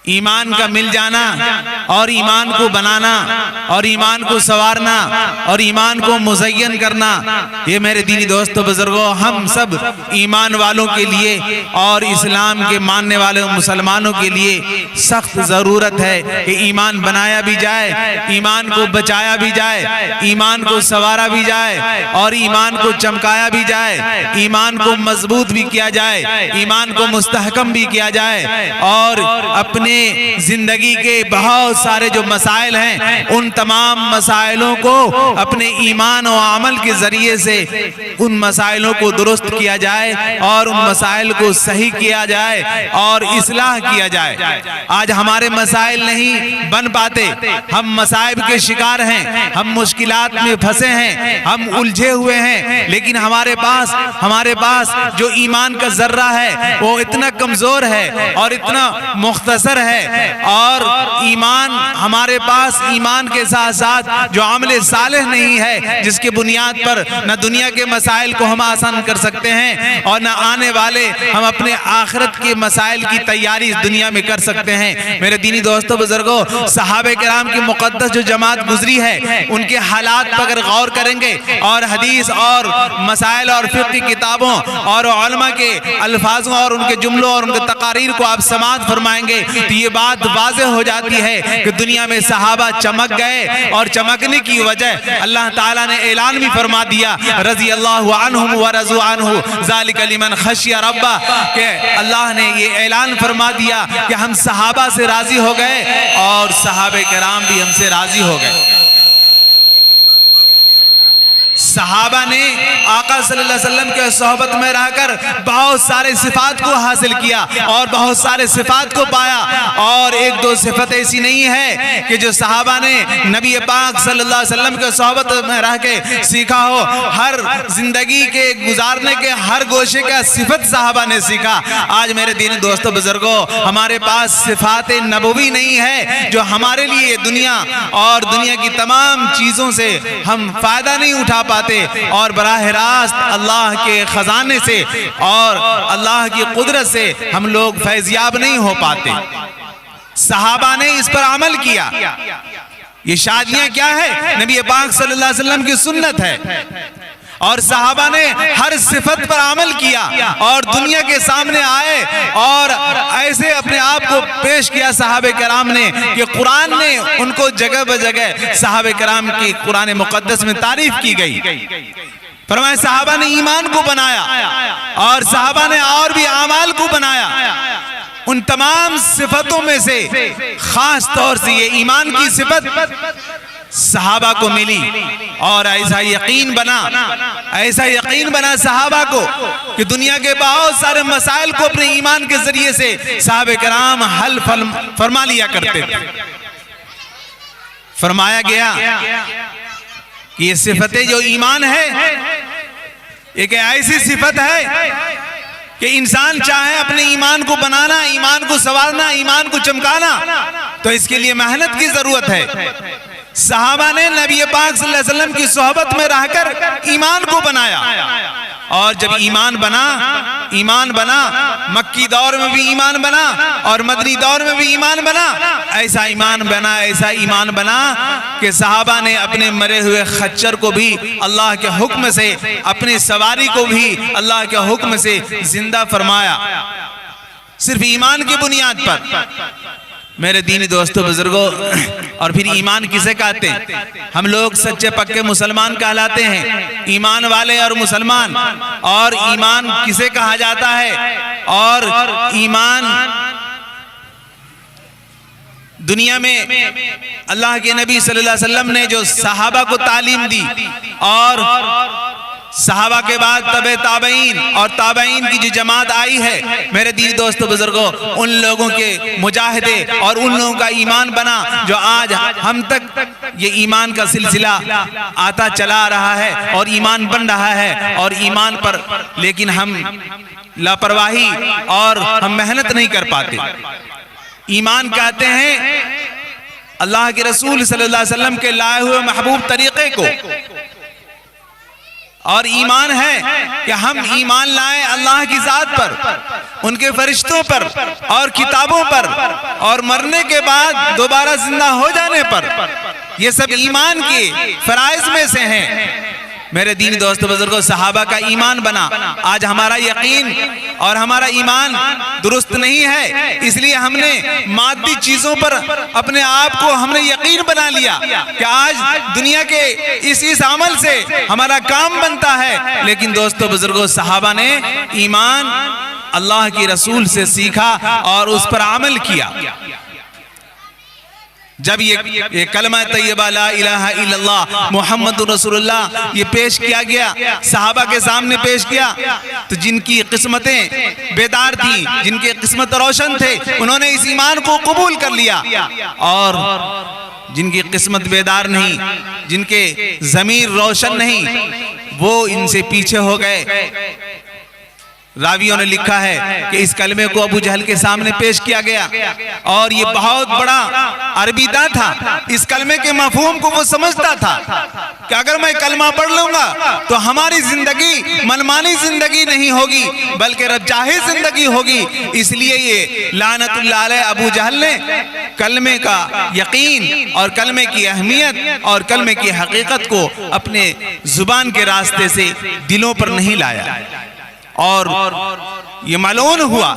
ایمان کا مل جانا اور ایمان کو بنانا اور ایمان کو سنوارنا اور ایمان کو مزین کرنا، یہ میرے دینی دوستو بزرگوں ہم سب ایمان والوں کے لیے اور اسلام کے ماننے والے مسلمانوں کے لیے سخت ضرورت ہے کہ ایمان بنایا بھی جائے، ایمان کو بچایا بھی جائے، ایمان کو سنوارا بھی جائے اور ایمان کو چمکایا بھی جائے، ایمان کو مضبوط بھی کیا جائے، ایمان کو مستحکم بھی کیا جائے، اور اپنے زندگی کے بہت سارے جو مسائل ہیں ان تمام مسائلوں کو اپنے ایمان و عمل کے ذریعے سے ان مسائلوں کو درست کیا جائے اور ان مسائل کو صحیح کیا جائے اور اصلاح کیا جائے۔ آج ہمارے مسائل نہیں بن پاتے، ہم مصائب کے شکار ہیں، ہم مشکلات میں پھنسے ہیں، ہم الجھے ہوئے ہیں، لیکن ہمارے پاس جو ایمان کا ذرہ ہے وہ اتنا کمزور ہے اور اتنا مختصر ہے، اور ایمان ہمارے پاس ایمان کے ساتھ ساتھ جو عمل صالح نہیں ہے جس کے بنیاد پر نہ دنیا کے مسائل کو ہم آسان کر سکتے ہیں اور نہ آنے والے ہم اپنے آخرت کے مسائل کی تیاری اس دنیا میں کر سکتے ہیں۔ میرے دینی دوستو بزرگوں، صحابہ کرام کی مقدس جو جماعت گزری ہے ان کے حالات پر اگر غور کریں گے اور حدیث اور مسائل اور فقہ کی کتابوں اور علماء کے الفاظوں اور ان کے جملوں اور ان کے تقاریر کو آپ سماعت فرمائیں گے تو یہ بات واضح ہو جاتی ہے کہ دنیا میں صحابہ چمک گئے، اور چمکنے کی وجہ اللہ تعالیٰ نے اعلان بھی فرما دیا رضی اللہ عنہم ورضوا عنہ ذالک لمن خشی ربہ، کہ اللہ نے یہ اعلان فرما دیا کہ ہم صحابہ سے راضی ہو گئے اور صحابہ کرام بھی ہم سے راضی ہو گئے۔ صحابہ نے آقا صلی اللہ علیہ وسلم کے صحبت میں رہ کر بہت سارے صفات کو حاصل کیا اور بہت سارے صفات کو پایا، اور ایک دو صفت ایسی نہیں ہے کہ جو صحابہ نے نبی پاک صلی اللہ علیہ وسلم کے صحبت میں رہ کے سیکھا ہو۔ ہر زندگی کے گزارنے کے ہر گوشے کا صفت صحابہ نے سیکھا۔ آج میرے دین دوستو بزرگوں، ہمارے پاس صفات نبوی نہیں ہے جو ہمارے لیے دنیا اور دنیا کی تمام چیزوں سے ہم فائدہ نہیں اٹھا پاتے اور براہ راست اللہ کے خزانے سے اور اللہ کی قدرت سے ہم لوگ فیضیاب نہیں ہو پاتے۔ صحابہ نے اس پر عمل کیا۔ یہ شادیاں کیا ہے؟ نبی پاک صلی اللہ علیہ وسلم کی سنت ہے، اور صحابہ نے ہر صفت پر عمل کیا اور دنیا کے سامنے آئے اور ایسے اپنے آپ کو پیش کیا صحابہ کرام نے کہ قرآن نے ان کو جگہ بجگہ صحابہ کرام کی قرآن مقدس میں تعریف کی گئی۔ فرمایا صحابہ نے ایمان کو بنایا اور صحابہ نے اور بھی اعمال کو بنایا۔ ان تمام صفتوں میں سے خاص طور سے یہ ایمان کی صفت صحابہ کو ملی، اور ایسا یقین بنا صحابہ کو کہ دنیا کے بہت سارے مسائل کو اپنے ایمان کے ذریعے سے صحابہ کرام حل فرما لیا کرتے تھے۔ فرمایا گیا کہ یہ صفتیں جو ایمان ہے ایک ایسی صفت ہے کہ انسان چاہے اپنے ایمان کو بنانا، ایمان کو سنوارنا، ایمان کو چمکانا تو اس کے لیے محنت کی ضرورت ہے۔ صحابہ نے نبی پاک صلی اللہ علیہ وسلم کی صحبت میں رہ کر ایمان کو بنایا، اور جب ایمان بنا مکی دور میں بھی ایمان بنا اور مدنی دور میں بھی ایمان بنا، ایسا ایمان بنا کہ صحابہ نے اپنے مرے ہوئے خچر کو بھی اللہ کے حکم سے، اپنی سواری کو بھی اللہ کے حکم سے زندہ فرمایا، صرف ایمان کی بنیاد پر۔ میرے دینی دوستو بزرگوں، اور پھر ایمان کسے کہتے ہیں؟ ہم لوگ سچے پکے مسلمان کہلاتے ہیں، ایمان والے اور مسلمان۔ اور ایمان کسے کہا جاتا ہے؟ اور ایمان دنیا میں اللہ کے نبی صلی اللہ علیہ وسلم نے جو صحابہ کو تعلیم دی، اور صحابہ کے بعد تابعین اور تابعین کی جو جماعت آئی ہے، میرے دینی دوستو بزرگوں، ان لوگوں کے مجاہدے اور ان لوگوں کا ایمان بنا جو آج ہم تک یہ ایمان کا سلسلہ آتا چلا رہا ہے اور ایمان بن رہا ہے، اور ایمان پر لیکن ہم لاپرواہی اور ہم محنت نہیں کر پاتے۔ ایمان کہتے ہیں اللہ کے رسول صلی اللہ علیہ وسلم کے لائے ہوئے محبوب طریقے کو، اور ایمان ہے کہ ہم ایمان لائیں اللہ کی ذات پر، ان کے فرشتوں پر اور کتابوں پر، اور مرنے کے بعد دوبارہ زندہ ہو جانے پر۔ یہ سب ایمان کے فرائض میں سے ہیں۔ میرے دینی دوستو بزرگوں، صحابہ کا ایمان بنا، آج ہمارا یقین اور ہمارا ایمان درست نہیں ہے، اس لیے ہم نے مادی چیزوں پر اپنے آپ کو ہم نے یقین بنا لیا کہ آج دنیا کے اس عمل سے ہمارا کام بنتا ہے۔ لیکن دوستو بزرگوں، صحابہ نے ایمان اللہ کی رسول سے سیکھا اور اس پر عمل کیا۔ جب یہ کلمہ طیبہ لا الہ الا اللہ محمد رسول اللہ یہ پیش کیا گیا، صحابہ کے سامنے پیش کیا، تو جن کی قسمتیں بیدار تھیں، جن کے قسمت روشن تھے، انہوں نے اس ایمان کو قبول کر لیا، اور جن کی قسمت بیدار نہیں، جن کے ضمیر روشن نہیں، وہ ان سے پیچھے ہو گئے۔ راویوں نے لکھا ہے کہ اس کلمے کو ابو جہل کے سامنے پیش کیا گیا، اور یہ بہت بڑا عربی داں تھا، اس کلمے کے مفہوم کو وہ سمجھتا تھا کہ اگر میں کلمہ پڑھ لوں گا تو ہماری زندگی منمانی زندگی نہیں ہوگی بلکہ رب چاہے زندگی ہوگی۔ اس لیے یہ لعنت اللہ علیہ ابو جہل نے کلمے کا یقین اور کلمے کی اہمیت اور کلمے کی حقیقت کو اپنے زبان کے راستے سے دلوں پر نہیں لایا، اور یہ ملعون ہوا۔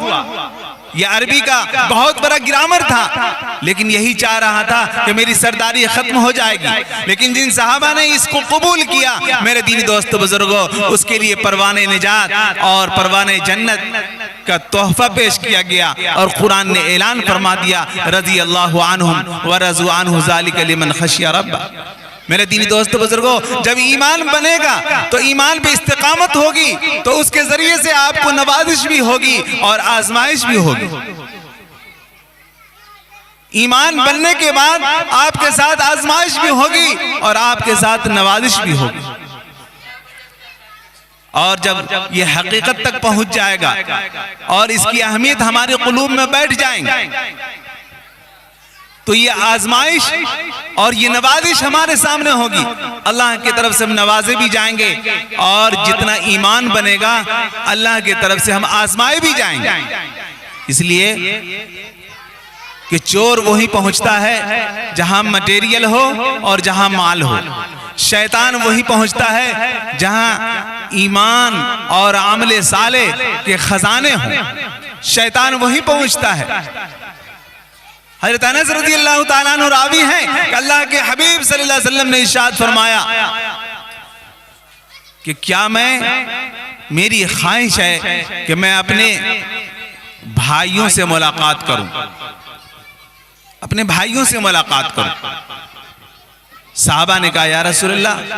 یہ عربی کا بہت بڑا گرامر تھا، لیکن یہی چاہ رہا تھا کہ میری سرداری ختم ہو جائے گی۔ لیکن جن صحابہ نے اس کو قبول کیا، میرے دینی دوست بزرگوں، اس کے لیے پروانِ نجات اور پروانِ جنت کا تحفہ پیش کیا گیا، اور قرآن نے اعلان فرما دیا رضی اللہ عنہم ورضوا عنہ ذالک لمن خشی ربہ۔ میرے دینی دوست بزرگوں، جب ایمان بنے گا تو ایمان پہ استقامت ہوگی، تو اس کے ذریعے سے آپ کو نوازش بھی ہوگی اور آزمائش بھی ہوگی۔ ایمان بننے کے بعد آپ کے ساتھ آزمائش بھی ہوگی اور آپ کے ساتھ نوازش بھی ہوگی، اور جب یہ حقیقت تک پہنچ جائے گا اور اس کی اہمیت ہمارے قلوب میں بیٹھ جائیں گے، تو یہ آزمائش اور یہ نوازش ہمارے سامنے ہوگی۔ اللہ کی طرف سے ہم نوازے بھی جائیں گے، اور جتنا ایمان بنے گا اللہ کی طرف سے ہم آزمائے بھی جائیں گے۔ اس لیے کہ چور وہی پہنچتا ہے جہاں مٹیریل ہو اور جہاں مال ہو، شیطان وہی پہنچتا ہے جہاں ایمان اور عمل صالح کے خزانے ہوں، شیطان وہی پہنچتا ہے۔ حضرت انس رضی اللہ تعالیٰ عنہ راوی ہیں کہ اللہ کے حبیب صلی اللہ علیہ وسلم نے ارشاد فرمایا کہ کیا میری خواہش ہے کہ میں اپنے بھائیوں سے ملاقات کروں، اپنے بھائیوں سے ملاقات کروں۔ صحابہ نے کہا یا رسول اللہ،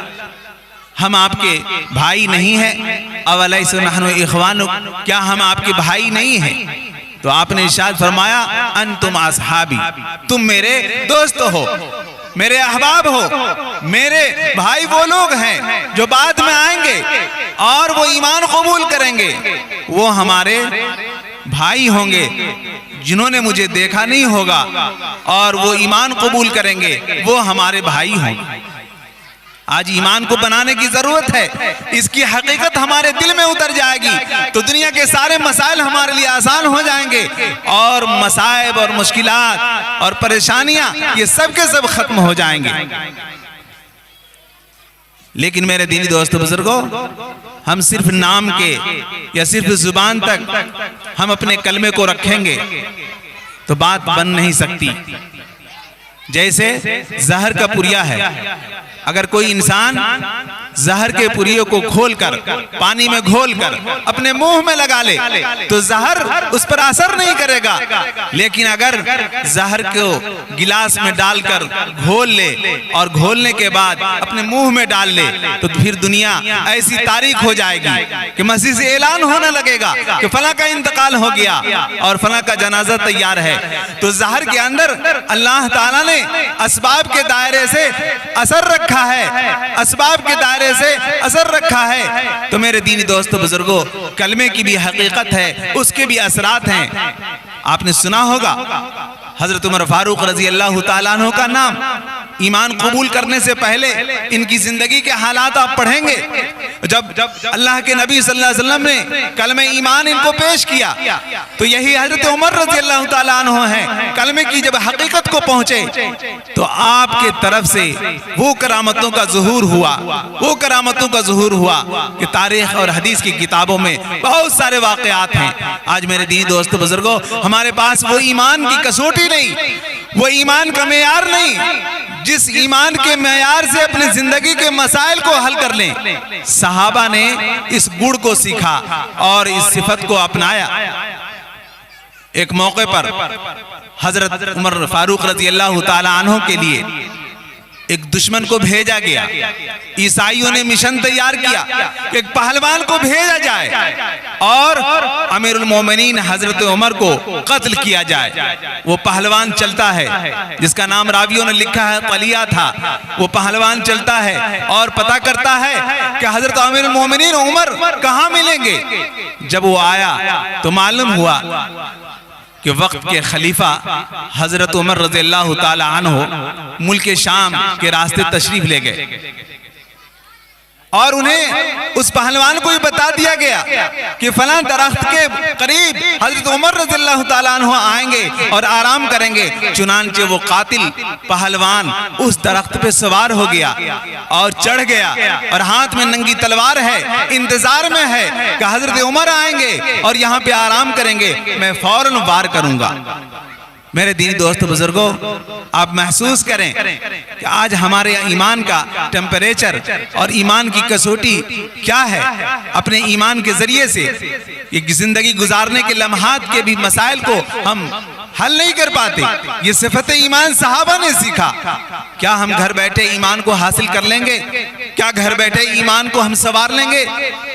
ہم آپ کے بھائی نہیں ہیں؟ اولیس نحن اخوانک، کیا ہم آپ کے بھائی نہیں ہیں؟ تو آپ نے ارشاد فرمایا انتم اصحابی، تم میرے دوست ہو، میرے احباب ہو، میرے بھائی وہ لوگ ہیں جو بعد میں آئیں گے اور وہ ایمان قبول کریں گے، وہ ہمارے بھائی ہوں گے جنہوں نے مجھے دیکھا نہیں ہوگا، اور وہ ایمان قبول کریں گے، وہ ہمارے بھائی ہوں گے۔ آج ایمان کو بنانے کی ضرورت ہے، اس کی حقیقت ہمارے دل میں اتر جائے گی تو دنیا کے سارے مسائل ہمارے لیے آسان ہو جائیں گے، اور مصائب اور مشکلات اور پریشانیاں یہ سب کے سب ختم ہو جائیں گے۔ لیکن میرے دینی دوست بزرگوں، ہم صرف نام کے یا صرف زبان تک ہم اپنے کلمے کو رکھیں گے تو بات بن نہیں سکتی۔ جیسے زہر کا پریا ہے، اگر کوئی انسان زہر کے پریوں کو کھول کر پانی میں گھول کر اپنے منہ میں لگا لے تو زہر اس پر اثر نہیں کرے گا، لیکن اگر زہر کو گلاس میں ڈال کر گھول لے اور گھولنے کے بعد اپنے منہ میں ڈال لے تو پھر دنیا ایسی تاریک ہو جائے گی کہ مسجد سے اعلان ہونے لگے گا کہ فلاں کا انتقال ہو گیا اور فلاں کا جنازہ تیار ہے۔ تو زہر کے اندر اللہ تعالیٰ نے اسباب کے دائرے سے اثر رکھا ہے، اسباب کے دائرے سے اثر رکھا ہے۔ تو میرے دینی دوست بزرگوں، کلمے کی بھی حقیقت ہے، اس کے بھی اثرات ہیں۔ آپ نے سنا ہوگا حضرت عمر فاروق رضی اللہ تعالیٰ عنہ کا نام، ایمان قبول کرنے سے پہلے ان کی زندگی کے حالات آپ پڑھیں گے. جب اللہ کے نبی صلی اللہ علیہ وسلم نے کلمہ ایمان ان کو پیش کیا تو یہی حضرت عمر رضی اللہ تعالیٰ عنہ ہیں. کلمے کی جب حقیقت کو پہنچے تو آپ کے طرف سے وہ کرامتوں کا ظہور ہوا کہ تاریخ اور حدیث کی کتابوں میں بہت سارے واقعات ہیں. آج میرے دینی دوست بزرگوں، ہمارے پاس وہ ایمان کی کسوٹی نہیں، وہ ایمان کا معیار نہیں جس ایمان کے معیار سے اپنی زندگی کے مسائل کو حل کر لیں. صحابہ نے اس گڑ کو سیکھا اور اس صفت کو اپنایا. ایک موقع پر حضرت عمر فاروق رضی اللہ تعالی عنہ کے لیے ایک دشمن کو بھیجا گیا. عیسائیوں نے مشن تیار کیا کہ ایک پہلوان کو بھیجا جائے اور امیر المومنین حضرت عمر کو قتل کیا جائے. وہ پہلوان چلتا ہے جس کا نام راویوں نے لکھا ہے طلیہ تھا. وہ پہلوان چلتا ہے اور پتہ کرتا ہے کہ حضرت امیر المومنین عمر کہاں ملیں گے. جب وہ آیا تو معلوم ہوا کہ وقت کے خلیفہ حضرت عمر رضی اللہ تعالی عنہ ملک شام کے راستے تشریف لے گئے اور انہیں اس پہلوان کو یہ بتا دیا گیا کہ فلاں درخت کے قریب حضرت عمر رضی اللہ تعالیٰ عنہ آئیں گے اور آرام کریں گے. چنانچہ وہ قاتل پہلوان اس درخت پہ سوار ہو گیا اور چڑھ گیا اور ہاتھ میں ننگی تلوار ہے، انتظار میں ہے کہ حضرت عمر آئیں گے اور یہاں پہ آرام کریں گے، میں فوراً وار کروں گا. میرے دینی دوست بزرگوں، آپ محسوس کریں کہ آج ہمارے ایمان کا ٹیمپریچر اور ایمان کی کسوٹی کیا ہے. اپنے ایمان کے ذریعے سے یہ زندگی گزارنے کے لمحات کے بھی مسائل کو ہم حل نہیں کر پاتے. یہ صفت ایمان صحابہ نے سیکھا. کیا ہم گھر بیٹھے ایمان کو حاصل کر لیں گے؟ کیا گھر بیٹھے ایمان کو ہم سنوار لیں گے؟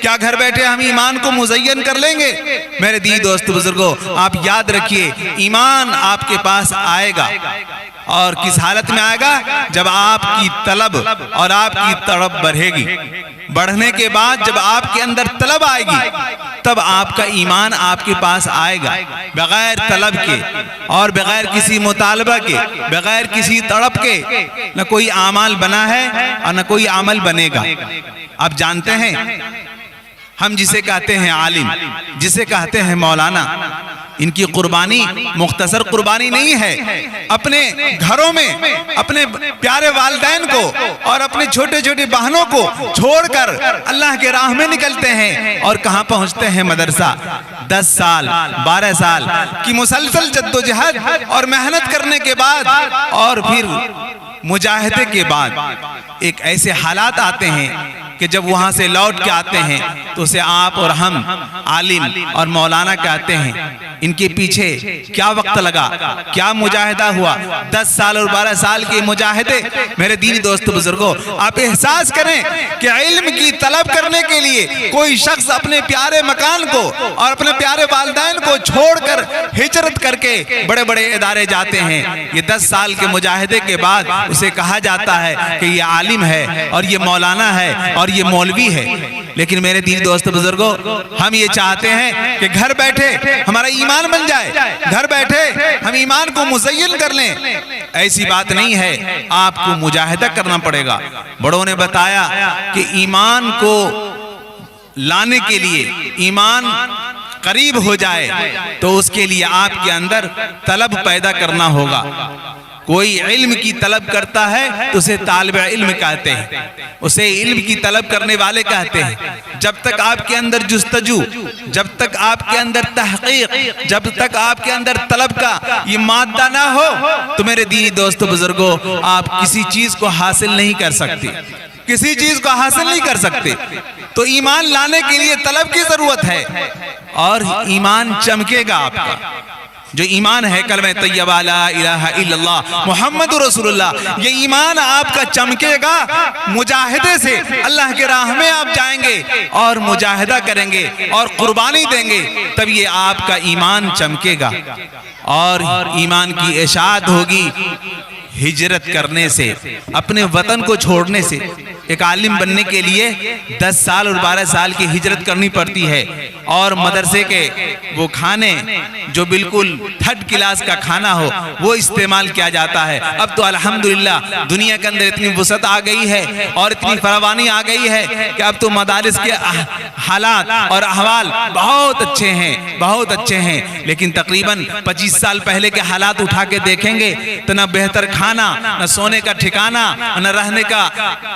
کیا گھر بیٹھے ہم ایمان کو مزین کر لیں گے؟ میرے دینی دوست بزرگوں، آپ یاد رکھیے، ایمان آپ کے پاس آئے گا اور کس حالت میں آئے گا؟ جب آپ کی طلب اور آپ کی تڑپ بڑھے گی. بڑھنے کے بعد جب آپ کے اندر طلب آئے گی تب آپ کا ایمان آپ کے پاس آئے گا. بغیر طلب کے اور بغیر کسی مطالبہ کے، بغیر کسی تڑپ کے نہ کوئی اعمال بنا ہے اور نہ کوئی عمل بنے گا. آپ جانتے ہیں ہم جسے کہتے ہیں عالم، جسے کہتے ہیں مولانا، ان کی قربانی مختصر قربانی نہیں ہے. اپنے گھروں میں اپنے پیارے والدین کو اور اپنے چھوٹے چھوٹے بہنوں کو چھوڑ کر اللہ کے راہ میں نکلتے ہیں اور کہاں پہنچتے ہیں؟ مدرسہ. 10 سال 12 سال کی مسلسل جدوجہد اور محنت کرنے کے بعد اور پھر مجاہدے کے بعد ایک ایسے حالات آتے ہیں کہ جب وہاں سے لوٹ کے آتے ہیں تو اسے آپ اور ہم عالم اور مولانا کہتے ہیں. ان کے پیچھے کیا وقت لگا، کیا مجاہدہ ہوا؟ 10 سال اور 12 سال کے مجاہدے. میرے دینی دوست بزرگوں، آپ احساس کریں کہ علم کی طلب کرنے کے لیے کوئی شخص اپنے پیارے مکان کو اور اپنے پیارے والدین کو چھوڑ کر ہجرت کر کے بڑے بڑے ادارے جاتے ہیں. یہ 10 سال کے مجاہدے کے بعد اسے کہا جاتا ہے کہ یہ عالم ہے اور یہ مولانا ہے اور یہ مولوی ہے. لیکن میرے دینی دوست بزرگوں، ہم یہ چاہتے ہیں کہ گھر بیٹھے ہمارا ایمان بن جائے، گھر بیٹھے ہم ایمان کو مزین کر لیں. ایسی بات نہیں ہے، آپ کو مجاہدہ کرنا پڑے گا. بڑوں نے بتایا کہ ایمان کو لانے کے لیے، ایمان قریب ہو جائے تو اس کے لیے آپ کے اندر طلب پیدا کرنا ہوگا. کوئی علم کی طلب کرتا ہے تو اسے طالب علم کہتے ہیں، اسے علم کی طلب کرنے والے کہتے ہیں. جب تک آپ کے اندر جستجو، جب تک آپ کے اندر تحقیق، جب تک آپ کے اندر طلب کا یہ مادہ نہ ہو تو میرے دینی دوست بزرگوں، آپ کسی چیز کو حاصل نہیں کر سکتے، کسی چیز کو حاصل نہیں کر سکتے. تو ایمان لانے کے لیے طلب کی ضرورت ہے اور ایمان چمکے گا آپ کا. جو ایمان ہے کلمہ طیبہ لا الہ الا اللہ محمد رسول اللہ، یہ ایمان آپ کا چمکے گا. مجاہدے سے اللہ کے راہ میں آپ جائیں گے اور مجاہدہ کریں گے اور قربانی دیں گے، تب یہ آپ کا ایمان چمکے گا. اور ایمان کی اشاعت ہوگی ہجرت کرنے سے، اپنے وطن کو چھوڑنے سے. ایک عالم بننے کے لیے 10 سال اور 12 سال کی ہجرت کرنی پڑتی ہے، اور مدرسے کے وہ کھانے جو بالکل 3rd کلاس کا کھانا ہو وہ استعمال کیا جاتا ہے۔ اب تو الحمدللہ دنیا کے اندر اتنی وسعت آ گئی ہے اور اتنی فراوانی آ گئی ہے کہ اب تو مدارس کے حالات اور احوال بہت اچھے ہیں، بہت اچھے ہیں، لیکن تقریباً 25 سال پہلے کے حالات اٹھا کے دیکھیں گے تو نہ بہتر کھانا، نہ سونے کا ٹھکانہ، نہ رہنے کا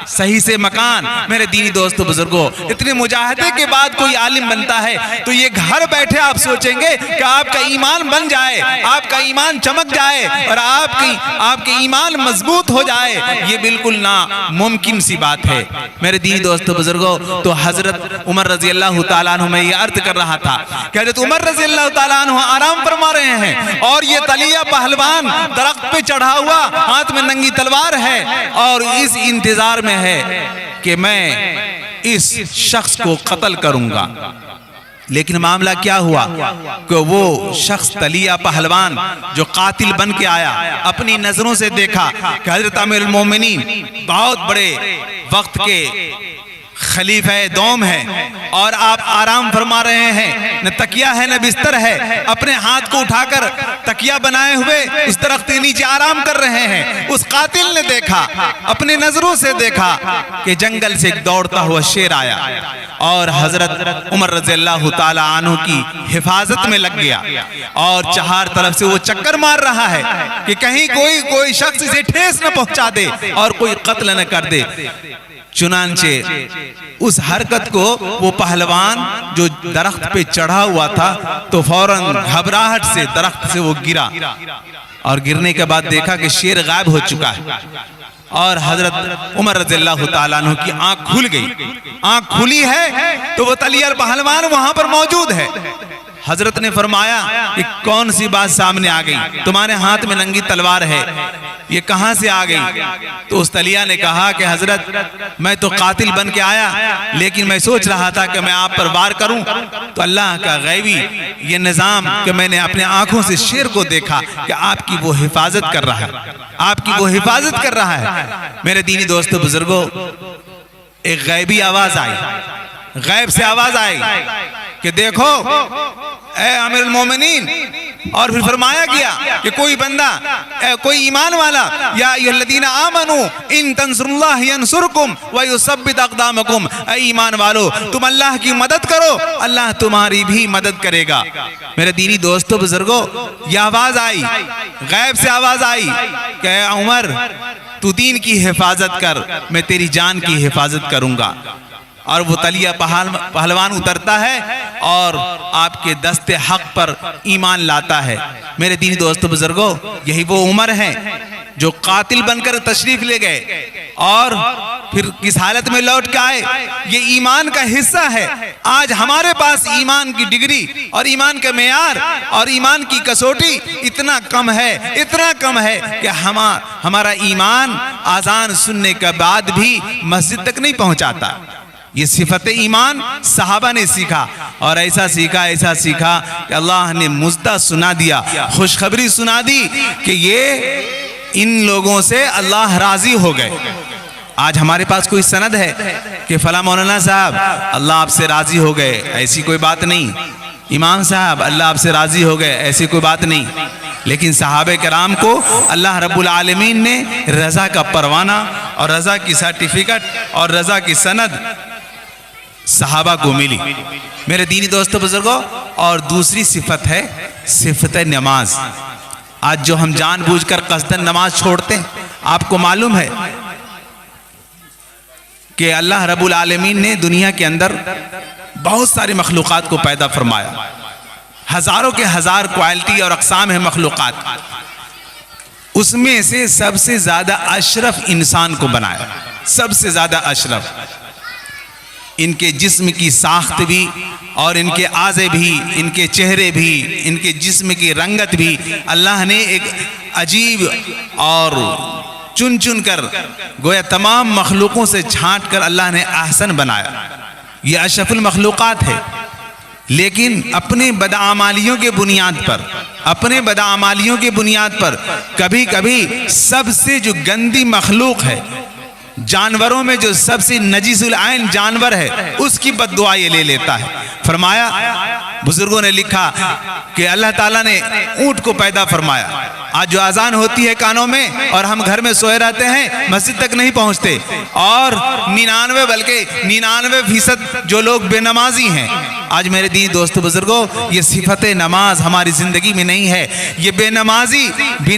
صحیح سے مکان۔ میرے دینی دوستو بزرگوں، اتنے مجاہدے کے بعد کوئی عالم بنتا ہے تو یہ گھر بیٹھے آپ سوچیں گے کہ آپ کا ایمان بن جائے، آپ کا ایمان چمک جائے اور آپ کے ایمان مضبوط ہو جائے، یہ بالکل ناممکن سی بات ہے۔ میرے دینی دوستو بزرگوں، تو حضرت عمر رضی اللہ تعالیٰ عنہ میں یہ عرض کر رہا تھا کہ حضرت عمر رضی اللہ تعالیٰ عنہ آرام فرما رہے ہیں اور یہ طلیہ پہلوان درخت پہ چڑھا ہوا ہاتھ میں ننگی تلوار ہے اور اس انتظار میں ہے کہ میں اس شخص کو قتل کروں گا۔ لیکن معاملہ کیا ہوا کہ وہ شخص طلیہ پہلوان جو قاتل بن کے آیا، اپنی نظروں سے دیکھا کہ حضرت امیر المومنین بہت بڑے وقت کے خلیفہ دوم ہے اور آپ آرام فرما رہے ہیں، نہ تکیہ ہے نہ بستر ہے، اپنے ہاتھ کو اٹھا کر تکیہ بنائے ہوئے اس درخت کے نیچے آرام کر رہے ہیں۔ اس قاتل نے دیکھا، اپنے نظروں سے دیکھا کہ جنگل سے ایک دوڑتا ہوا شیر آیا اور حضرت عمر رضی اللہ تعالی عنہ کی حفاظت میں لگ گیا اور چہار طرف سے وہ چکر مار رہا ہے کہ کہیں کوئی شخص اسے ٹھیس نہ پہنچا دے اور کوئی قتل نہ کر دے۔ چنانچہ اس حرکت کو وہ پہلوان جو درخت پہ چڑھا ہوا تھا تو فوراً گھبراہٹ سے درخت سے وہ گرا اور گرنے کے بعد دیکھا کہ شیر غائب ہو چکا ہے اور حضرت عمر رضی اللہ تعالیٰ عنہ کی آنکھ کھل گئی۔ آنکھ کھلی ہے تو وہ طلیہ پہلوان وہاں پر موجود ہے۔ حضرت نے فرمایا کہ کون سی بات سامنے آ گئی، تمہارے ہاتھ میں ننگی تلوار ہے، یہ کہاں سے آ گئی؟ تو اس طلیہ نے کہا کہ حضرت میں تو قاتل بن کے آیا لیکن میں سوچ رہا تھا کہ میں آپ پر وار کروں تو اللہ کا غیبی یہ نظام کہ میں نے اپنے آنکھوں سے شیر کو دیکھا کہ آپ کی وہ حفاظت کر رہا ہے، آپ کی وہ حفاظت کر رہا ہے۔ میرے دینی دوستو بزرگوں، ایک غیبی آواز آئی، غیب سے آواز آئی کہ دیکھو اے امیر المومنین، اور پھر فرمایا گیا کہ کوئی بندہ، کوئی ایمان والا، یا ایھا الذین آمنوا ان تنصروا اللہ ینصرکم ویثبت اقدامکم، اے ایمان والو تم اللہ کی مدد کرو اللہ تمہاری بھی مدد کرے گا۔ میرے دینی دوستو بزرگوں، یہ آواز آئی، غیب سے آواز آئی کہ اے عمر تو دین کی حفاظت کر، میں تیری جان کی حفاظت کروں گا۔ اور وہ طلیہ پہلوان اترتا ہے اور آپ کے دست حق پر ایمان لاتا ہے۔ میرے دینی دوستو بزرگوں، یہی وہ عمر ہیں جو قاتل بن کر تشریف لے گئے اور پھر کس حالت میں لوٹ کے آئے۔ یہ ایمان کا حصہ ہے۔ آج ہمارے پاس ایمان کی ڈگری اور ایمان کا معیار اور ایمان کی کسوٹی اتنا کم ہے کہ ہمارا ایمان اذان سننے کے بعد بھی مسجد تک نہیں پہنچاتا۔ یہ صفت ایمان صحابہ نے سیکھا اور ایسا سیکھا کہ اللہ نے مزدہ سنا دیا، خوشخبری سنا دی کہ یہ ان لوگوں سے اللہ راضی ہو گئے۔ آج ہمارے پاس کوئی سند ہے کہ فلاں مولانا صاحب اللہ آپ سے راضی ہو گئے، ایسی کوئی بات نہیں۔ امام صاحب اللہ آپ سے راضی ہو گئے، ایسی کوئی بات نہیں۔ لیکن صحابہ کرام کو اللہ رب العالمین نے رضا کا پروانہ اور رضا کی سرٹیفکیٹ اور رضا کی سند صحابہ کو ملی۔ میرے دینی دوستو بزرگوں، اور دوسری صفت ہے صفت نماز۔ آج جو ہم جان بوجھ کر قصداً نماز چھوڑتے ہیں، آپ کو معلوم ہے کہ اللہ رب العالمین نے دنیا کے اندر بہت ساری مخلوقات کو پیدا فرمایا، ہزاروں کے ہزار کوالٹی اور اقسام ہیں مخلوقات، اس میں سے سب سے زیادہ اشرف انسان کو بنایا، سب سے زیادہ اشرف۔ ان کے جسم کی ساخت بھی اور ان کے اعضے بھی، ان کے چہرے بھی، ان کے جسم کی رنگت بھی اللہ نے ایک عجیب اور چن کر گویا تمام مخلوقوں سے چھانٹ کر اللہ نے احسن بنایا۔ یہ اشرف المخلوقات ہے، لیکن اپنے بدعمالیوں کے بنیاد پر کبھی کبھی سب سے جو گندی مخلوق ہے جانوروں میں جو سب سے نجیس العین جانور ہے اس کی بد دعا یہ لے لیتا ہے۔ فرمایا بزرگوں نے لکھا کہ اللہ تعالیٰ نے اونٹ کو پیدا فرمایا۔ آج جو اذان ہوتی ہے کانوں میں اور ہم گھر میں سوئے رہتے ہیں، مسجد تک نہیں پہنچتے، اور 99 بلکہ 99% جو لوگ بے نمازی ہیں۔ آج میرے دینی دوستو بزرگوں، یہ صفت نماز ہماری زندگی میں نہیں ہے۔ یہ بے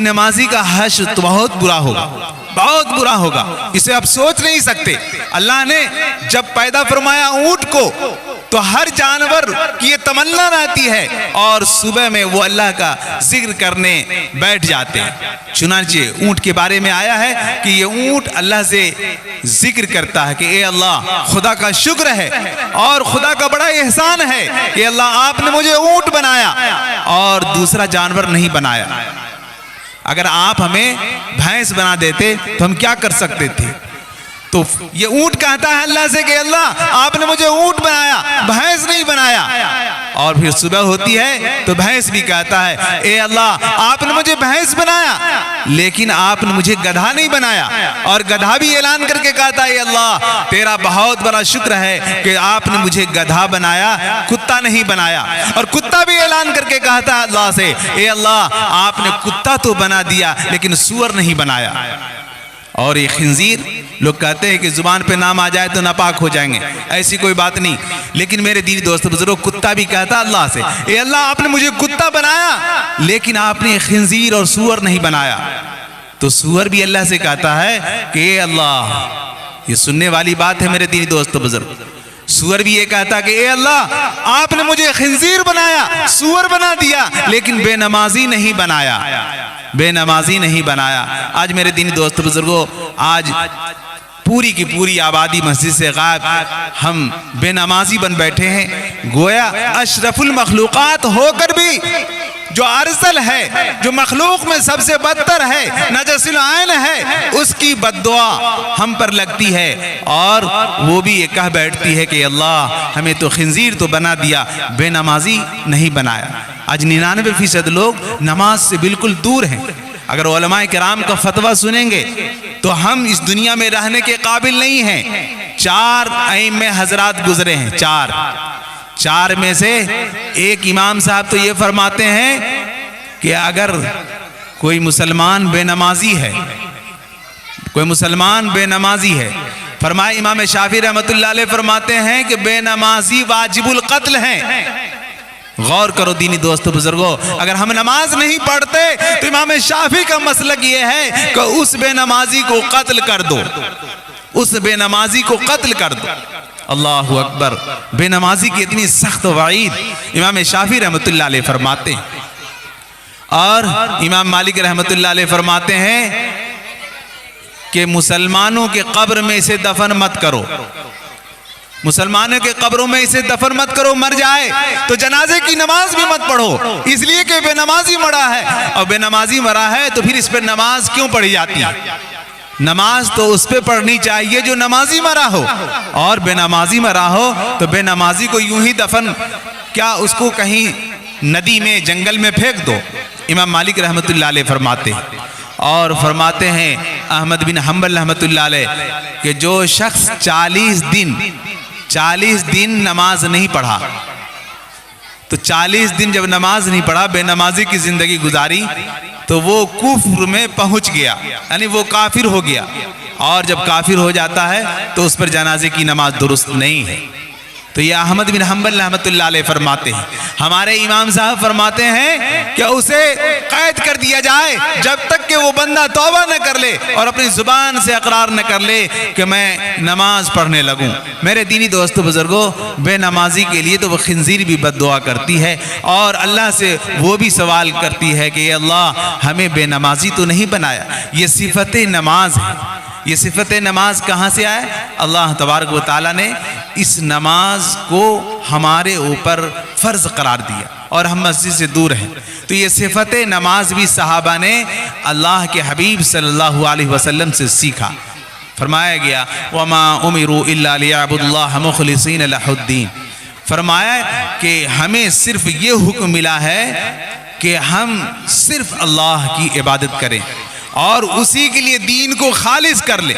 نمازی کا حشر تو بہت برا ہوگا، بہت برا ہوگا، اسے آپ سوچ نہیں سکتے۔ اللہ نے جب پیدا فرمایا اونٹ کو تو ہر جانور کی یہ تمنا رہتی ہے اور صبح میں وہ اللہ کا ذکر کرنے بیٹھ جاتے ہیں۔ چنانچہ اونٹ کے بارے میں آیا ہے کہ یہ اونٹ اللہ سے ذکر کرتا ہے کہ اے اللہ، خدا کا شکر ہے اور خدا کا بڑا احسان ہے کہ اللہ آپ نے مجھے اونٹ بنایا اور دوسرا جانور نہیں بنایا۔ اگر آپ ہمیں بھینس بنا دیتے تو ہم کیا کر سکتے تھے؟ تو یہ اونٹ کہتا ہے اللہ سے کہ اللہ آپ نے مجھے اونٹ بنایا، بھینس نہیں بنایا۔ اور پھر صبح ہوتی ہے تو بھینس بھی کہتا ہے اے اللہ آپ نے مجھے بھینس بنایا لیکن آپ نے مجھے گدھا نہیں بنایا۔ اور گدھا بھی اعلان کر کے کہتا ہے اے اللہ تیرا بہت بڑا شکر ہے کہ آپ نے مجھے گدھا بنایا، کتا نہیں بنایا۔ اور کتا بھی اعلان کر کے کہتا ہے اللہ سے اے اللہ آپ نے کتا تو بنا دیا لیکن سور نہیں بنایا۔ اور یہ خنزیر، لوگ کہتے ہیں کہ زبان پہ نام آ جائے تو ناپاک ہو جائیں گے، ایسی کوئی بات نہیں۔ لیکن میرے دینی دوست بزرگوں، کتا بھی کہتا اللہ سے اے اللہ آپ نے مجھے کتا بنایا لیکن آپ نے خنزیر اور سور نہیں بنایا۔ تو سور بھی اللہ سے کہتا ہے کہ اے اللہ، یہ سننے والی بات ہے میرے دینی دوست بزرگ، سور بھی یہ کہتا کہ اے اللہ آپ نے مجھے خنزیر بنایا، سور بنا دیا لیکن بے نمازی نہیں بنایا، بے نمازی نہیں بنایا۔ آج میرے دینی دوست بزرگوں، آج پوری کی پوری آبادی مسجد سے غائب، ہم بے نمازی بن بیٹھے ہیں۔ گویا اشرف المخلوقات ہو کر بھی جو ارسل ہے، جو مخلوق میں سب سے بدتر ہے، نجس العین ہے، اس کی بد دعا ہم پر لگتی ہے اور وہ بھی یہ کہہ بیٹھتی ہے کہ اللہ ہمیں تو خنزیر تو بنا دیا، بے نمازی نہیں بنایا۔ آج 99% لوگ نماز سے بالکل دور ہیں۔ اگر علماء کرام کا فتویٰ سنیں گے تو ہم اس دنیا میں رہنے کے قابل نہیں ہیں۔ 4 ائمہ حضرات گزرے ہیں، 4 میں سے ایک امام صاحب تو یہ فرماتے ہیں کہ اگر کوئی مسلمان بے نمازی ہے، کوئی مسلمان بے نمازی ہے، فرمائے امام شافعی رحمۃ اللہ علیہ فرماتے ہیں کہ بے نمازی واجب القتل ہیں۔ غور کرو دینی دوستو بزرگوں، اگر ہم نماز نہیں پڑھتے تو امام شافعی کا مسلک یہ ہے کہ اس بے نمازی کو قتل کر دو، اس بے نمازی کو قتل کر دو۔ اللہ اکبر، بے نمازی کی اتنی سخت وعید امام شافعی رحمۃ اللہ علیہ فرماتے ہیں۔ اور امام مالک رحمۃ اللہ علیہ فرماتے ہیں کہ مسلمانوں کے قبر میں اسے دفن مت کرو، مسلمانوں کے قبروں میں اسے دفن مت کرو، مر جائے تو جنازے کی نماز بھی مت پڑھو، اس لیے کہ بے نمازی مرا ہے، اور بے نمازی مرا ہے تو پھر اس پہ نماز کیوں پڑھی جاتی ہے؟ نماز تو اس پہ پڑھنی چاہیے جو نمازی مرا ہو، اور بے نمازی مرا ہو تو بے نمازی کو یوں ہی دفن، کیا اس کو کہیں ندی میں جنگل میں پھینک دو؟ امام مالک رحمۃ اللہ علیہ فرماتے ہیں۔ اور فرماتے ہیں احمد بن حنبل رحمۃ اللہ علیہ کہ جو شخص 40 دن نماز نہیں پڑھا، تو 40 دن جب نماز نہیں پڑھا، بے نمازی کی زندگی گزاری، تو وہ کفر میں پہنچ گیا، یعنی وہ کافر ہو گیا، اور جب کافر ہو جاتا ہے تو اس پر جنازے کی نماز درست نہیں ہے۔ تو یہ احمد بن حنبل رحمۃ اللہ علیہ فرماتے ہیں۔ ہمارے امام صاحب فرماتے ہیں کہ اسے قید کر دیا جائے جب تک کہ وہ بندہ توبہ نہ کر لے اور اپنی زبان سے اقرار نہ کر لے کہ میں نماز پڑھنے لگوں۔ میرے دینی دوستو بزرگوں، بے نمازی کے لیے تو وہ خنزیر بھی بد دعا کرتی ہے اور اللہ سے وہ بھی سوال کرتی ہے کہ اے اللہ ہمیں بے نمازی تو نہیں بنایا۔ یہ صفت نماز ہے۔ یہ صفت نماز کہاں سے آئے؟ اللہ تبارک و تعالیٰ نے اس نماز کو ہمارے اوپر فرض قرار دیا اور ہم مسجد سے دور ہیں۔ تو یہ صفت نماز بھی صحابہ نے اللہ کے حبیب صلی اللہ علیہ وسلم سے سیکھا۔ فرمایا گیا وَمَا أُمِرُوا إِلَّا لِيَعْبُدُوا اللَّهَ مُخْلِصِينَ لَهُ الدِّينَ، فرمایا کہ ہمیں صرف یہ حکم ملا ہے کہ ہم صرف اللہ کی عبادت کریں اور اسی کے لیے دین کو خالص کر لیں۔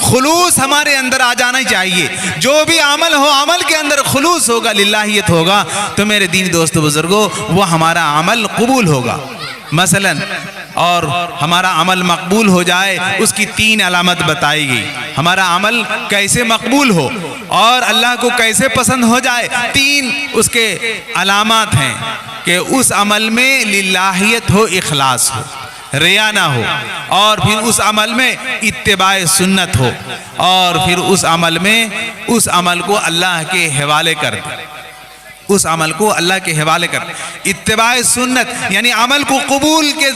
خلوص ہمارے اندر آ جانا چاہیے. جو بھی عمل ہو عمل کے اندر خلوص ہوگا, للہیت ہوگا, تو میرے دینی دوستو بزرگوں وہ ہمارا عمل قبول ہوگا. مثلا اور ہمارا عمل مقبول ہو جائے اس کی 3 علامت بتائی گئی. ہمارا عمل کیسے مقبول ہو اور اللہ کو کیسے پسند ہو جائے, 3 اس کے علامات ہیں کہ اس عمل میں للہیت ہو, اخلاص ہو, ریا نہ ہو, اور پھر اس عمل میں اتباع سنت ہو, اور پھر اس عمل میں اس عمل کو اللہ کے حوالے کر دے. اس عمل کو اللہ کے حوالے کر دے. اتباع سنت یعنی عمل کو قبول کے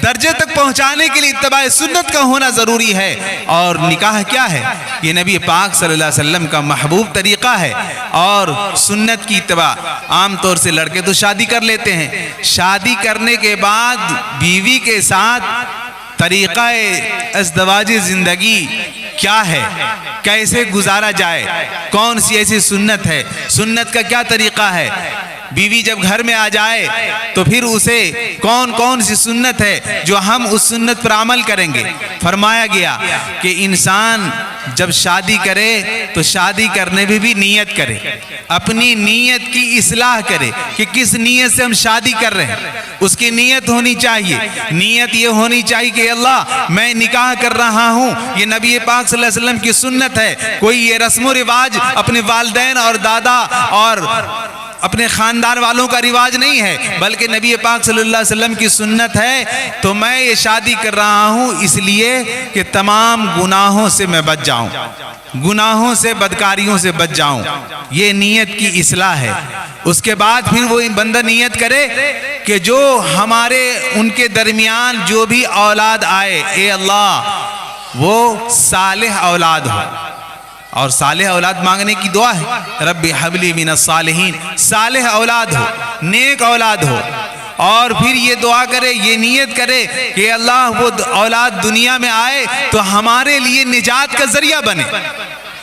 درجے تک پہنچانے کے لیے اتباع سنت کا ہونا ضروری ہے. اور نکاح کیا ہے؟ یہ نبی پاک صلی اللہ علیہ وسلم کا محبوب طریقہ ہے. اور سنت کی اتباع, عام طور سے لڑکے تو شادی کر لیتے ہیں, شادی کرنے کے بعد بیوی کے ساتھ طریقہ ازدواجی زندگی کیا ہے, کیسے گزارا جائے, کون سی ایسی سنت ہے, سنت کا کیا طریقہ ہے. بیوی جب گھر میں آ جائے تو پھر اسے کون سی سنت ہے جو ہم اس سنت پر عمل کریں گے. فرمایا گیا کہ انسان جب شادی کرے تو شادی کرنے میں بھی نیت کرے, اپنی نیت کی اصلاح کرے کہ کس نیت سے ہم شادی کر رہے ہیں. اس کی نیت ہونی چاہیے, نیت یہ ہونی چاہیے کہ اللہ میں نکاح کر رہا ہوں, یہ نبی پاک صلی اللہ علیہ وسلم کی سنت ہے. کوئی یہ رسم و رواج اپنے والدین اور دادا اور اپنے خاندان والوں کا رواج نہیں ہے, بلکہ نبی پاک صلی اللہ علیہ وسلم کی سنت ہے. تو میں یہ شادی کر رہا ہوں اس لیے کہ تمام گناہوں سے میں بچ جاؤں, گناہوں سے, بدکاریوں سے بچ جاؤں. یہ نیت کی اصلاح ہے. اس کے بعد پھر وہ بندہ نیت کرے کہ جو ہمارے ان کے درمیان جو بھی اولاد آئے, اے اللہ وہ صالح اولاد ہو. اور صالح اولاد مانگنے کی دعا ہے, رب ہب لی من الصالحین, صالح اولاد ہو, نیک اولاد ہو. اور پھر یہ دعا کرے, یہ نیت کرے کہ اللہ وہ اولاد دنیا میں آئے تو ہمارے لیے نجات کا ذریعہ بنے.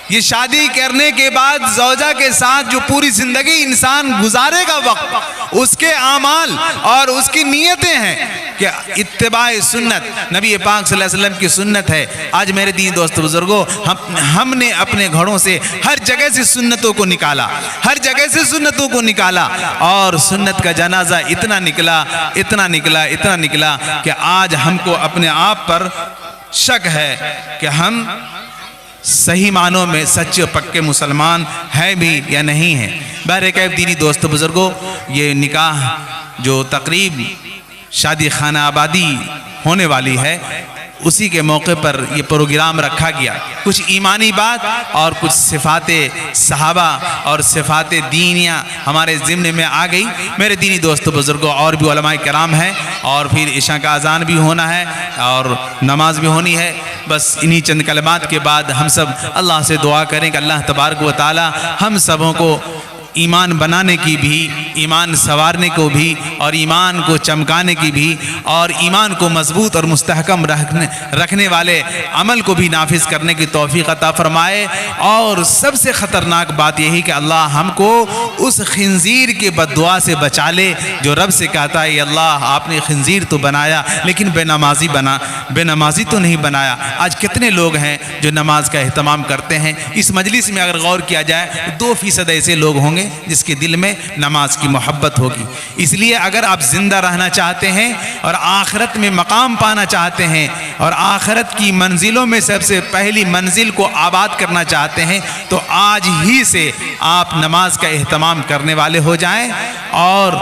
یہ شادی کرنے کے بعد زوجہ کے ساتھ جو پوری زندگی انسان گزارے گا وقت, اس کے اعمال اور اس کی نیتیں ہیں کہ اتباع سنت نبی پاک صلی اللہ علیہ وسلم کی سنت ہے. آج میرے دین دوست بزرگوں, ہم نے اپنے گھروں سے ہر جگہ سے سنتوں کو نکالا, ہر جگہ سے سنتوں کو نکالا, اور سنت کا جنازہ اتنا نکلا کہ آج ہم کو اپنے آپ پر شک ہے کہ ہم صحیح معنوں میں سچے پکے مسلمان ہیں بھی یا نہیں ہیں. بہرکیف دینی دوست بزرگوں, یہ نکاح جو تقریب شادی خانہ آبادی ہونے والی ہے, اسی کے موقع پر یہ پروگرام رکھا گیا. کچھ ایمانی بات اور کچھ صفات صحابہ اور صفات دینیاں ہمارے ضمن میں آ گئی. میرے دینی دوستو بزرگوں, اور بھی علماء کرام ہیں, اور پھر عشاء کا اذان بھی ہونا ہے اور نماز بھی ہونی ہے. بس انہی چند کلمات کے بعد ہم سب اللہ سے دعا کریں کہ اللہ تبارک و تعالی ہم سبوں کو ایمان بنانے کی بھی, ایمان سنوارنے کو بھی, اور ایمان کو چمکانے کی بھی, اور ایمان کو مضبوط اور مستحکم رکھنے والے عمل کو بھی نافذ کرنے کی توفیق عطا فرمائے. اور سب سے خطرناک بات یہی کہ اللہ ہم کو اس خنزیر کے بد دعا سے بچا لے جو رب سے کہتا ہے, اللہ آپ نے خنزیر تو بنایا لیکن بے نمازی تو نہیں بنایا. آج کتنے لوگ ہیں جو نماز کا اہتمام کرتے ہیں. اس مجلس میں اگر غور کیا جائے 2% ایسے لوگ ہوں گے جس کے دل میں نماز کی محبت ہوگی. اس لیے اگر آپ زندہ رہنا چاہتے ہیں اور آخرت میں مقام پانا چاہتے ہیں اور آخرت کی منزلوں میں سب سے پہلی منزل کو آباد کرنا چاہتے ہیں, تو آج ہی سے آپ نماز کا اہتمام کرنے والے ہو جائیں, اور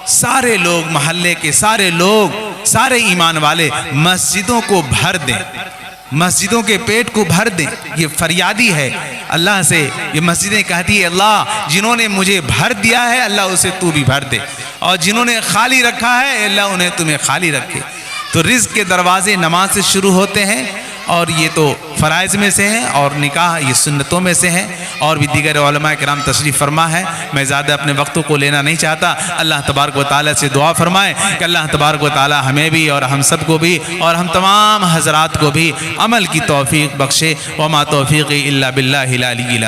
سارے لوگ, محلے کے سارے لوگ, سارے ایمان والے مسجدوں کو بھر دیں, مسجدوں کے پیٹ کو بھر دیں. یہ فریادی ہے اللہ سے. یہ مسجدیں کہتی ہے اللہ جنہوں نے مجھے بھر دیا ہے اللہ اسے تو بھی بھر دے, اور جنہوں نے خالی رکھا ہے اللہ انہیں تمہیں خالی رکھے. تو رزق کے دروازے نماز سے شروع ہوتے ہیں, اور یہ تو فرائض میں سے ہیں, اور نکاح یہ سنتوں میں سے ہیں, اور بھی دیگر علماء کرام تشریف فرما ہے. میں زیادہ اپنے وقتوں کو لینا نہیں چاہتا. اللہ تبارک و تعالیٰ سے دعا فرمائے کہ اللہ تبارک و تعالیٰ ہمیں بھی اور ہم سب کو بھی اور ہم تمام حضرات کو بھی عمل کی توفیق بخشے. وما توفیقی الا باللہ العلی العظیم.